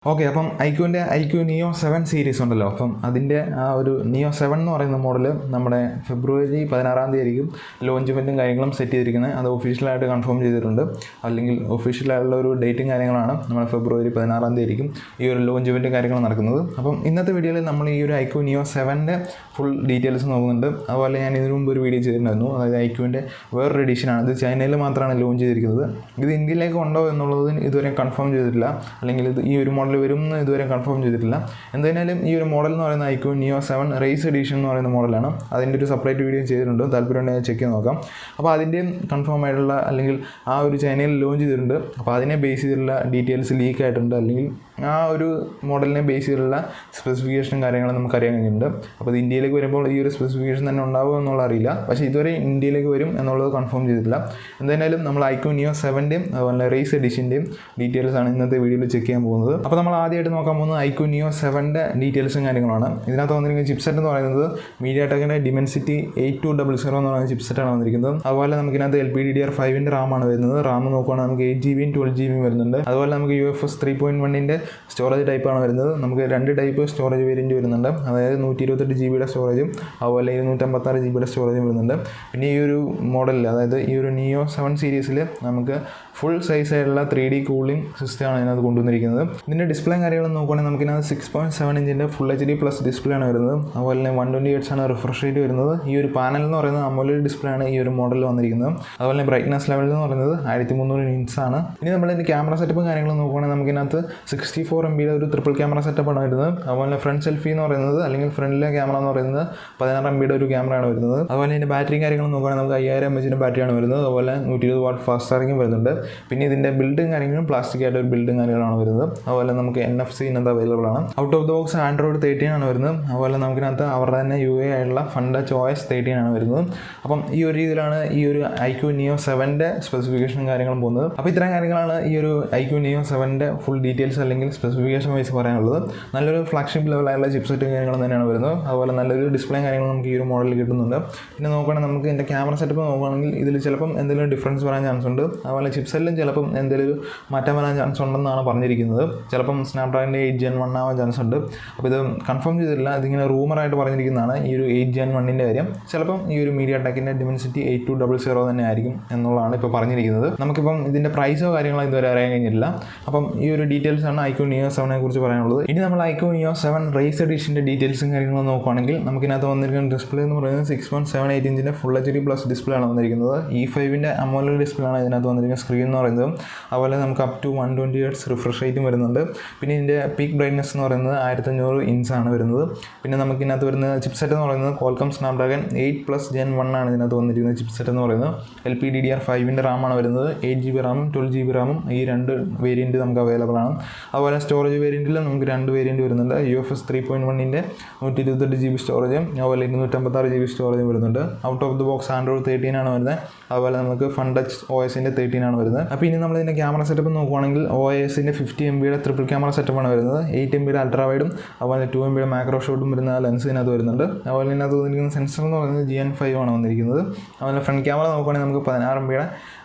Okay, അപ്പം iQOO Neo7 series ഉണ്ടല്ലോ. അപ്പം അതിൻ്റെ ആ ഒരു Neo7 എന്ന് പറയുന്ന മോഡൽ നമ്മുടെ ഫെബ്രുവരി 16 ആയിരിക്കും ലോഞ്ച് ഇവൻറ്റും കാര്യങ്ങളും സെറ്റ് ചെയ്തിരിക്കുന്നത്. അത് ഒഫീഷ്യലായിട്ട് കൺഫേം ചെയ്തിട്ടുണ്ട്. അല്ലെങ്കിൽ ഒഫീഷ്യലായിട്ടുള്ള ഒരു ഡേറ്റും കാര്യങ്ങളാണ് നമ്മുടെ ഫെബ്രുവരി 16 ആയിരിക്കും ഈ ഒരു ലോഞ്ച് ഇവൻറ്റും കാര്യങ്ങളും നടക്കുന്നത്. അപ്പം ഇന്നത്തെ വീഡിയോയിൽ നമ്മൾ ഈ ഒരു iQOO Neo7ൻ്റെ ഫുൾ ഡീറ്റെയിൽസ് നോക്കുന്നുണ്ട്. അതുപോലെ ഞാൻ ഇതിനു മുമ്പ് ഒരു വീഡിയോ ചെയ്തിട്ടുണ്ടായിരുന്നു. അതായത് iQOOൻ്റെ വേറൊരു എഡിഷനാണ്. ഇത് ചൈനയിൽ മാത്രമാണ് ലോഞ്ച് ചെയ്തിരിക്കുന്നത്. ഇത് ഇന്ത്യയിലേക്ക് ഉണ്ടോ എന്നുള്ളത് ഇതുവരെ കൺഫേം ചെയ്തിട്ടില്ല. അല്ലെങ്കിൽ ഇത് ഈ ഒരു മോഡൽ വരും എന്ന് ഇതുവരെ കൺഫേം ചെയ്തിട്ടില്ല. എന്തായാലും ഈ ഒരു മോഡൽ എന്ന് പറയുന്ന iQOO Neo7 റേസ് എഡിഷൻ എന്ന് പറയുന്ന മോഡലാണ്. അതിൻ്റെ ഒരു സെപ്പറേറ്റ് വീഡിയോ ചെയ്തിട്ടുണ്ട്. താല്പര്യമുണ്ടെങ്കിൽ ചെക്ക് ചെയ്ത് നോക്കാം. അപ്പോൾ അതിൻ്റെയും കൺഫേം ആയിട്ടുള്ള അല്ലെങ്കിൽ ആ ഒരു ചൈനയിൽ ലോഞ്ച് ചെയ്തിട്ടുണ്ട്. അപ്പോൾ അതിനെ ബേസ് ചെയ്തിട്ടുള്ള ഡീറ്റെയിൽസ് ലീക്ക് ആയിട്ടുണ്ട്. അല്ലെങ്കിൽ ആ ഒരു മോഡലിനെ ബേസ് ചെയ്തിട്ടുള്ള സ്പെസിഫിക്കേഷനും കാര്യങ്ങളും നമുക്കറിയാൻ കഴിഞ്ഞിട്ടുണ്ട്. അപ്പോൾ ഇത് ഇന്ത്യയിലേക്ക് വരുമ്പോൾ ഈ ഒരു സ്പെസിഫിക്കേഷൻ തന്നെ ഉണ്ടാവുമോ എന്നുള്ള അറിയില്ല. പക്ഷേ ഇതുവരെ ഇന്ത്യയിലേക്ക് വരും എന്നുള്ളത് കൺഫേം ചെയ്തിട്ടില്ല. എന്തായാലും നമ്മൾ iQOO Neo7ൻ്റെയും അതുപോലെ റേസ് എഡിഷൻ്റെയും ഡീറ്റെയിൽസ് ആണ് ഇന്നത്തെ വീഡിയോയിൽ ചെക്ക് ചെയ്യാൻ പോകുന്നത്. അപ്പോൾ നമ്മൾ ആദ്യമായിട്ട് നോക്കാൻ പോകുന്നത് iQOO Neo7ൻ്റെ ഡീറ്റെയിൽസും കാര്യങ്ങളാണ്. ഇതിനകത്ത് വന്നിരിക്കുന്ന ചിപ്സെറ്റ് എന്ന് പറയുന്നത് MediaTekൻ്റെ Dimensity 8200 എന്ന് പറയുന്ന ചിപ്സെറ്റാണ് വന്നിരിക്കുന്നത്. അതുപോലെ നമുക്കിനകത്ത് LPDDR5ൻ്റെ റാമാണ് വരുന്നത്. റാം നോക്കുകയാണെങ്കിൽ നമുക്ക് 8GB 12GB വരുന്നുണ്ട്. അതുപോലെ നമുക്ക് UFS 3.1ൻ്റെ സ്റ്റോറേജ് ടൈപ്പാണ് വരുന്നത്. നമുക്ക് രണ്ട് ടൈപ്പ് സ്റ്റോറേജ് വേരിയൻറ്റ് വരുന്നുണ്ട്. അതായത് 128GB സ്റ്റോറേജും അതുപോലെ 256GB സ്റ്റോറേജും വരുന്നുണ്ട്. പിന്നെ ഈ ഒരു മോഡലിൽ അതായത് ഈ ഒരു Neo7 സീരീസിൽ നമുക്ക് ഫുൾ സൈസ് ആയിട്ടുള്ള 3D കൂളിംഗ് സിസ്റ്റമാണ് ഇതിനകത്ത് കൊണ്ടുവന്നിരിക്കുന്നത്. ഇതിൻ്റെ ഡിസ്പ്ലേയും കാര്യങ്ങളും നോക്കുകയാണെങ്കിൽ നമുക്കിനകത്ത് 6.7 ഇഞ്ചിൻ്റെ ഫുൾ HD പ്ലസ് ഡിസ്പ്ലേ ആണ് വരുന്നത്. അതുപോലെ തന്നെ 120 Hz ആണ് റിഫ്രഷ് റേറ്റ് വരുന്നത്. ഈ ഒരു പാനൽ എന്ന് പറയുന്നത് AMOLED ഡിസ്പ്ലേ ആണ് ഈ ഒരു മോഡലിൽ വന്നിരിക്കുന്നത്. അതുപോലെ തന്നെ ബ്രൈറ്റ്നസ് ലെവൽ എന്ന് പറയുന്നത് 1300 nits ആണ്. ഇനി നമ്മളിതിൻ്റെ ക്യാമറ സെറ്റപ്പും കാര്യങ്ങളും നോക്കുകയാണെങ്കിൽ നമുക്കിനകത്ത് 64 MB ഒരു ട്രിപ്പിൾ ക്യാമറ സെറ്റപ്പാണ് വരുന്നത്. അതുപോലെ ഫ്രണ്ട് സെൽഫി എന്ന് പറയുന്നത് അല്ലെങ്കിൽ ഫ്രണ്ടിലെ ക്യാമറ എന്ന് പറയുന്നത് 16 MB ഒരു ക്യാമറയാണ് വരുന്നത്. അതുപോലെ ഇതിൻ്റെ ബാറ്ററിയും കാര്യങ്ങളും നോക്കുകയാണെങ്കിൽ നമുക്ക് 5000 mAh ബാറ്ററിയാണ് വരുന്നത്. അതുപോലെ 120 വാട്ട് ഫാസ്റ്റ് ചാർജിങ് വരുന്നുണ്ട്. പിന്നെ ഇതിൻ്റെ ബിൽഡും കാര്യങ്ങളും പ്ലാസ്റ്റിക് ആയിട്ട് ഒരു ബിൽഡും കാര്യങ്ങളാണ് വരുന്നത്. അതുപോലെ നമുക്ക് NFC ഇന്നത്തെ അവൈലബിൾ ആണ്. Out of the box Android 13 ആണ് വരുന്നത്. അതുപോലെ നമുക്കിനകത്ത് അവരുടെ തന്നെ UA ആയിട്ടുള്ള FunTouch OS 13 ആണ് വരുന്നത്. അപ്പം ഈ ഒരു രീതിയിലാണ് ഈ ഒരു iQOO Neo7ൻ്റെ സ്പെസിഫിക്കേഷനും കാര്യങ്ങളും പോകുന്നത്. അപ്പോൾ ഇത്തരം കാര്യങ്ങളാണ് ഈ ഒരു iQOO Neo7ൻ്റെ ഫുൾ ഡീറ്റെയിൽസ് അല്ലെങ്കിൽ സ്പെസിഫിക്കേഷൻ വൈസ് പറയാനുള്ളത്. നല്ലൊരു ഫ്ലാഗ്ഷിപ്പ് ലെവലായുള്ള ചിപ്സെറ്റും കാര്യങ്ങളും തന്നെയാണ് വരുന്നത്. അതുപോലെ നല്ലൊരു ഡിസ്പ്ലേയും കാര്യങ്ങളും നമുക്ക് ഈ ഒരു മോഡലിൽ കിട്ടുന്നുണ്ട്. പിന്നെ നോക്കുകയാണെങ്കിൽ നമുക്ക് ഇതിൻ്റെ ക്യാമറ സെറ്റപ്പ് നോക്കുകയാണെങ്കിൽ ഇതിൽ ചിലപ്പം എന്തെങ്കിലും ഡിഫറൻസ് വരാൻ ചാൻസ് ഉണ്ട്. അതുപോലെ ചിപ്സെറ്റിലും ചിലപ്പം എന്തെങ്കിലും മാറ്റം വരാൻ ചാൻസ് ഉണ്ടെന്നാണ് പറഞ്ഞിരിക്കുന്നത്. ചിലപ്പം സ്നാപ്ഡ്രാഗണിൻ്റെ 8 Gen 1 ആവാൻ ചാൻസ് ഉണ്ട്. അപ്പോൾ ഇത് കൺഫേം ചെയ്തിട്ടില്ല. ഇതിങ്ങനെ റൂമറായിട്ട് പറഞ്ഞിരിക്കുന്നതാണ് ഈ ഒരു 8 Gen 1ൻ്റെ കാര്യം. ചിലപ്പം ഈ ഒരു MediaTekൻ്റെ Dimensity 8200 തന്നെ ആയിരിക്കും എന്നുള്ളതാണ് ഇപ്പോൾ പറഞ്ഞിരിക്കുന്നത്. നമുക്കിപ്പം ഇതിൻ്റെ പ്രൈസോ കാര്യങ്ങളോ ഇതുവരെ അറിയാൻ കഴിഞ്ഞിട്ടില്ല. അപ്പം ഈ ഒരു ഡീറ്റെയിൽസ് ആണ് iQOO Neo7നെ കുറിച്ച് പറയാനുള്ളത്. ഇനി നമ്മൾ iQOO Neo7 റേസ് എഡിഷൻ്റെ ഡീറ്റെയിൽസും കാര്യങ്ങളും നോക്കുകയാണെങ്കിൽ നമുക്കിനകത്ത് വന്നിരിക്കുന്ന ഡിസ്പ്ലേ എന്ന് പറയുന്നത് 6.78 ഇഞ്ചിൻ്റെ ഫുൾ HD പ്ലസ് ഡിസ്പ്ലേ ആണ് വന്നിരിക്കുന്നത്. E5ൻ്റെ AMOLED ഡിസ്പ്ലേ ആണ് ഇതിനകത്ത് വന്നിരിക്കുന്ന സ്ക്രീൻ എന്ന് പറയുന്നത്. അതുപോലെ നമുക്ക് അപ് ടു 120 Hz റിഫ്രഷ് റേറ്റും വരുന്നുണ്ട്. പിന്നെ ഇതിൻ്റെ പീക്ക് ബ്രൈറ്റ്നസ് എന്ന് പറയുന്നത് 1500 nits ആണ് വരുന്നത്. പിന്നെ നമുക്ക് ഇതിനകത്ത് വരുന്ന ചിപ്സെറ്റ് എന്ന് പറയുന്നത് Qualcomm Snapdragon 8+ Gen 1 ആണ് ഇതിനകത്ത് വന്നിരിക്കുന്ന ചിപ്സെറ്റ് എന്ന് പറയുന്നത്. LPDDR5ൻ്റെ റാമാണ് വരുന്നത്. 8GB റാമും 12GB റാമും ഈ രണ്ട് വേരിയൻറ്റ് നമുക്ക് അവൈലബിൾ ആണ്. അതുപോലെ സ്റ്റോറേജ് വേരിയൻറ്റിൽ നമുക്ക് രണ്ട് വേരിയൻറ്റ് വരുന്നുണ്ട്. UFS 3.1ൻ്റെ 128GB സ്റ്റോറേജും അതുപോലെ 256GB സ്റ്റോറേജും വരുന്നുണ്ട്. Out of the box Android 13 ആണ് വരുന്നത്. അതുപോലെ നമുക്ക് FunTouch OSൻ്റെ 13 ആണ് വരുന്നത്. അപ്പോൾ ഇനി നമ്മൾ ഇതിൻ്റെ ക്യാമറ സെറ്റപ്പ് നോക്കുകയാണെങ്കിൽ OSൻ്റെ 50 MB ട്രിപ്പിൾ ക്യാമറ സെറ്റപ്പാണ് വരുന്നത്. 8 MB അൾട്രാ വൈഡും അതുപോലെ 2 MB മാക്രോ ഷോട്ടും വരുന്ന ലെൻസ് ഇതിനകത്ത് വരുന്നുണ്ട്. അതുപോലെ ഇതിനകത്ത് വന്നിരിക്കുന്ന സെൻസർ എന്ന് പറയുന്നത് GN5 ആണ് വന്നിരിക്കുന്നത്. അതുപോലെ ഫ്രണ്ട് ക്യാമറ നോക്കുകയാണെങ്കിൽ നമുക്ക് 16 MB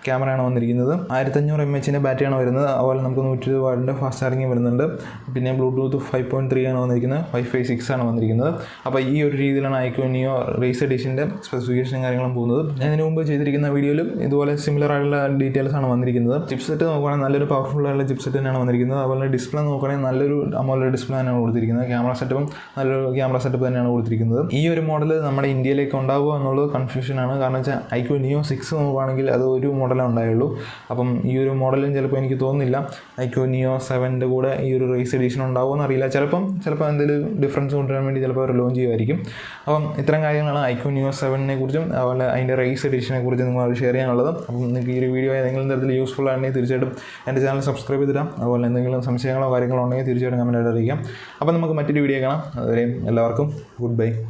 ക്യാമറയാണ് വന്നിരിക്കുന്നത്. 1500 mAh ബാറ്ററിയാണ് വരുന്നത്. അതുപോലെ നമുക്ക് 120 വാട്ടിൻ്റെ ഫാസ്റ്റ് ചാർജിങ് വരുന്നുണ്ട്. പിന്നെ ബ്ലൂടൂത്ത് 5.3 ആണ് വന്നിരിക്കുന്നത്. Wi-Fi 6 ആണ് വന്നിരിക്കുന്നത്. അപ്പോൾ ഈ ഒരു രീതിയിലാണ് iQOO Neo റേസ് എഡിഷൻ്റെ സ്പെസിഫിക്കേഷൻ കാര്യങ്ങളും പോകുന്നത്. ഞാൻ ഇതിനു മുമ്പ് ചെയ്തിരിക്കുന്ന വീഡിയോയിലും ഇതുപോലെ സിമിലർ ആയിട്ടുള്ള ഡീറ്റെയിൽസ് ആണ് വന്നിരിക്കുന്നത്. ചിപ്സെറ്റ് നോക്കുകയാണെങ്കിൽ നല്ലൊരു പവർഫുൾ ആയിട്ടുള്ള ചിപ്സെറ്റ് തന്നെയാണ് വന്നിരിക്കുന്നത്. അതുപോലെ ഡിസ്പ്ലേ നോക്കുകയാണെങ്കിൽ നല്ലൊരു AMOLED ഡിസ്പ്ലേ തന്നെയാണ് കൊടുത്തിരിക്കുന്നത്. ക്യാമറ സെറ്റപ്പും നല്ലൊരു ക്യാമറ സെറ്റപ്പ് തന്നെയാണ് കൊടുത്തിരിക്കുന്നത്. ഈ ഒരു മോഡൽ നമ്മുടെ ഇന്ത്യയിലേക്ക് ഉണ്ടാവുക എന്നുള്ളത് കൺഫ്യൂഷനാണ്. കാരണം വെച്ചാൽ iQOO Neo 6 നോക്കുകയാണെങ്കിൽ അത് ഒരു മോഡലേ ഉണ്ടായുള്ളൂ. അപ്പം ഈ ഒരു മോഡലും ചിലപ്പോൾ എനിക്ക് തോന്നുന്നില്ല iQOO Neo7ൻ്റെ കൂടെ ഈ ഒരു റേസ് എഡിഷൻ ഉണ്ടാവുമെന്ന് അറിയില്ല. ചിലപ്പോൾ എന്തെങ്കിലും ഡിഫറൻസ് കൊണ്ടുവരാൻ വേണ്ടി ചിലപ്പോൾ അവർ ലോഞ്ച് ചെയ്യുമായിരിക്കും. അപ്പം ഇത്തരം കാര്യങ്ങളാണ് iQOO Neo7നെ കുറിച്ചും അതുപോലെ അതിൻ്റെ റേസ് എഡിഷനെ കുറിച്ചും നിങ്ങൾ ഷെയർ ചെയ്യാനുള്ളത്. അപ്പം നിങ്ങൾക്ക് ഈ ഒരു വീഡിയോ ഏതെങ്കിലും തരത്തിൽ യൂസ്ഫുൾ ആണെങ്കിൽ തീർച്ചയായിട്ടും എൻ്റെ ചാനൽ സബ്സ്ക്രൈബ് ചെയ്തിടാം. അതുപോലെ എന്തെങ്കിലും സംശയങ്ങളോ കാര്യങ്ങളോ ഉണ്ടെങ്കിൽ തീർച്ചയായിട്ടും കമൻറ്റായിട്ട് അറിയിക്കാം. അപ്പം നമുക്ക് മറ്റൊരു വീഡിയോ കാണാം. അതുവരെയും എല്ലാവർക്കും ഗുഡ് ബൈ.